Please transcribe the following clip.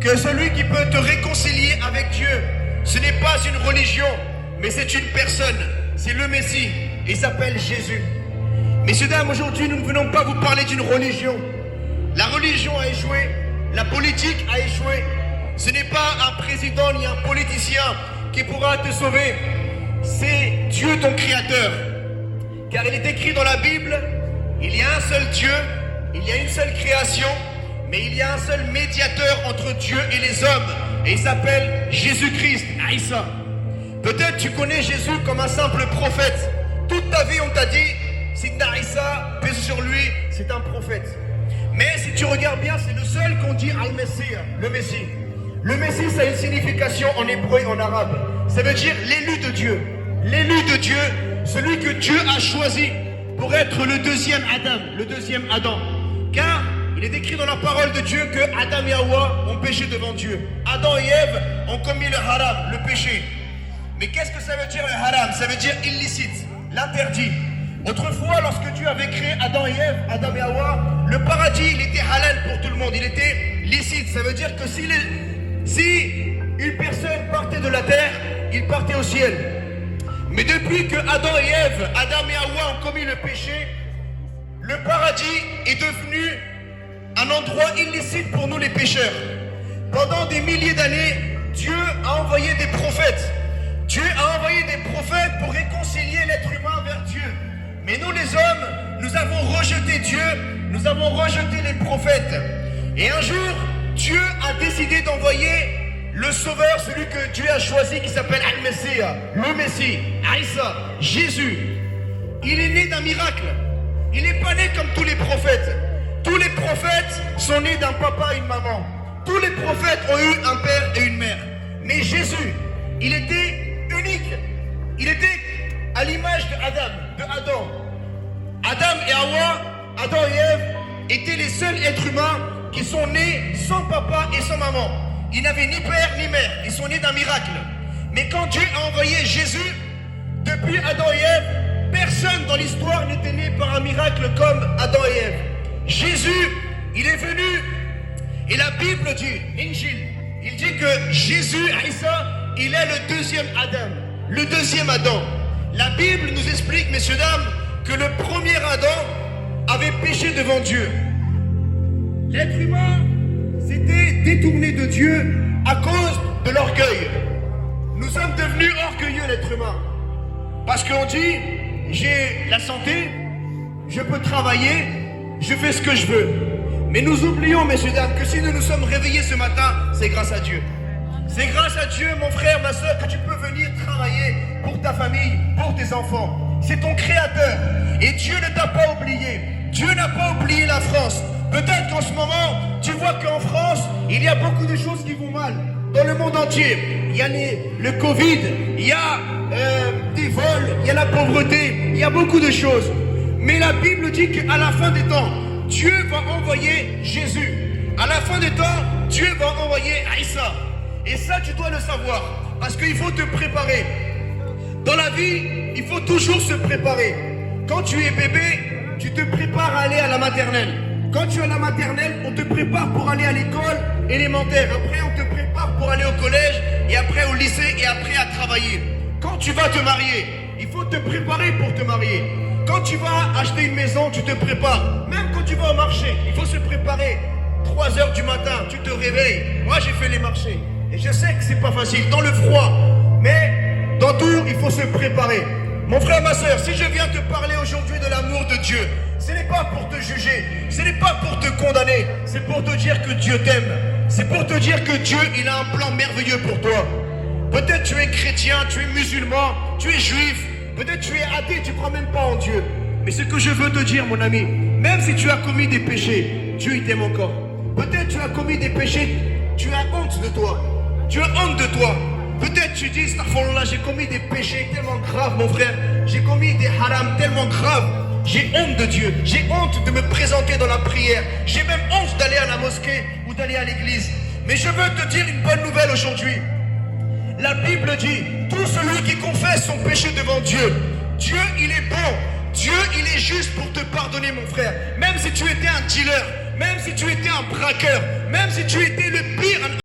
que celui qui peut te réconcilier avec Dieu, ce n'est pas une religion, mais c'est une personne. C'est le Messie. Et il s'appelle Jésus. Messieurs, dames, aujourd'hui, nous ne venons pas vous parler d'une religion. La religion a échoué. La politique a échoué. Ce n'est pas un président ni un politicien qui pourra te sauver. C'est Dieu ton créateur. Car il est écrit dans la Bible, il y a un seul Dieu, il y a une seule création, mais il y a un seul médiateur entre Dieu et les hommes. Et il s'appelle Jésus-Christ, Aïssa. Peut-être tu connais Jésus comme un simple prophète. Toute ta vie, on t'a dit, Sidna Aïssa, paix sur lui, c'est un prophète. Mais si tu regardes bien, c'est le seul qu'on dit Al-Messie, le Messie. Le Messie, ça a une signification en hébreu et en arabe. Ça veut dire l'élu de Dieu. L'élu de Dieu, celui que Dieu a choisi pour être le deuxième Adam, le deuxième Adam. Car il est écrit dans la parole de Dieu que Adam et Hawa ont péché devant Dieu. Adam et Ève ont commis le haram, le péché. Mais qu'est-ce que ça veut dire le haram? Ça veut dire illicite, l'interdit. Autrefois, lorsque Dieu avait créé Adam et Ève, Adam et Hawa, le paradis, il était halal pour tout le monde, il était licite. Ça veut dire que si une personne partait de la terre, il partait au ciel. Mais depuis que Adam et Ève, Adam et Hawa ont commis le péché, le paradis est devenu un endroit illicite pour nous les pécheurs. Pendant des milliers d'années, Dieu a envoyé des prophètes. Dieu a envoyé des prophètes pour réconcilier l'être humain vers Dieu. Mais nous les hommes, nous avons rejeté Dieu, nous avons rejeté les prophètes. Et un jour, Dieu a décidé d'envoyer le sauveur, celui que Dieu a choisi, qui s'appelle Al-Messie, le Messie, Aïssa, Jésus. Il est né d'un miracle. Il n'est pas né comme tous les prophètes. Tous les prophètes sont nés d'un papa et une maman. Tous les prophètes ont eu un père et une mère. Mais Jésus, il était unique. Il était à l'image de Adam. Adam et Hawa, Adam et Ève étaient les seuls êtres humains qui sont nés sans papa et sans maman. Ils n'avaient ni père ni mère. Ils sont nés d'un miracle. Mais quand Dieu a envoyé Jésus, depuis Adam et Ève, personne dans l'histoire n'était né par un miracle comme Adam et Ève. Jésus, il est venu, et la Bible dit, Injil, il dit que Jésus, Aïssa, il est le deuxième Adam, le deuxième Adam. La Bible nous explique, messieurs, dames, que le premier Adam avait péché devant Dieu. L'être humain s'était détourné de Dieu à cause de l'orgueil. Nous sommes devenus orgueilleux, l'être humain. Parce qu'on dit, j'ai la santé, je peux travailler, je fais ce que je veux. Mais nous oublions, messieurs, dames, que si nous nous sommes réveillés ce matin, c'est grâce à Dieu. C'est grâce à Dieu, mon frère, ma soeur, que tu peux venir travailler pour ta famille, pour tes enfants. C'est ton créateur. Et Dieu ne t'a pas oublié. Dieu n'a pas oublié la France. Peut-être qu'en ce moment, tu vois qu'en France, il y a beaucoup de choses qui vont mal. Dans le monde entier, il y a le Covid, il y a des vols, il y a la pauvreté, il y a beaucoup de choses. Mais la Bible dit qu'à la fin des temps, Dieu va envoyer Jésus. À la fin des temps, Dieu va envoyer Aïssa. Et ça, tu dois le savoir. Parce qu'il faut te préparer. Dans la vie, il faut toujours se préparer. Quand tu es bébé, tu te prépares à aller à la maternelle. Quand tu es à la maternelle, on te prépare pour aller à l'école élémentaire. Après, on te prépare pour aller au collège, et après au lycée, et après à travailler. Quand tu vas te marier, il faut te préparer pour te marier. Quand tu vas acheter une maison, tu te prépares. Même quand tu vas au marché, il faut se préparer. 3 h du matin, tu te réveilles. Moi, j'ai fait les marchés. Et je sais que c'est pas facile, dans le froid. Mais dans tout, il faut se préparer. Mon frère, ma soeur, si je viens te parler aujourd'hui de l'amour de Dieu, ce n'est pas pour te juger, ce n'est pas pour te condamner, c'est pour te dire que Dieu t'aime. C'est pour te dire que Dieu, il a un plan merveilleux pour toi. Peut-être tu es chrétien, tu es musulman, tu es juif, peut-être tu es athée, tu ne crois même pas en Dieu. Mais ce que je veux te dire, mon ami, même si tu as commis des péchés, Dieu il t'aime encore. Peut-être tu as commis des péchés, tu as honte de toi. Tu as honte de toi. Peut-être tu dis, Astaghfirullah, j'ai commis des péchés tellement graves, mon frère. J'ai commis des harams tellement graves. J'ai honte de Dieu. J'ai honte de me présenter dans la prière. J'ai même honte d'aller à la mosquée ou d'aller à l'église. Mais je veux te dire une bonne nouvelle aujourd'hui. La Bible dit, tout celui qui confesse son péché devant Dieu, Dieu il est bon. Dieu il est juste pour te pardonner, mon frère. Même si tu étais un dealer, même si tu étais un braqueur, même si tu étais le pire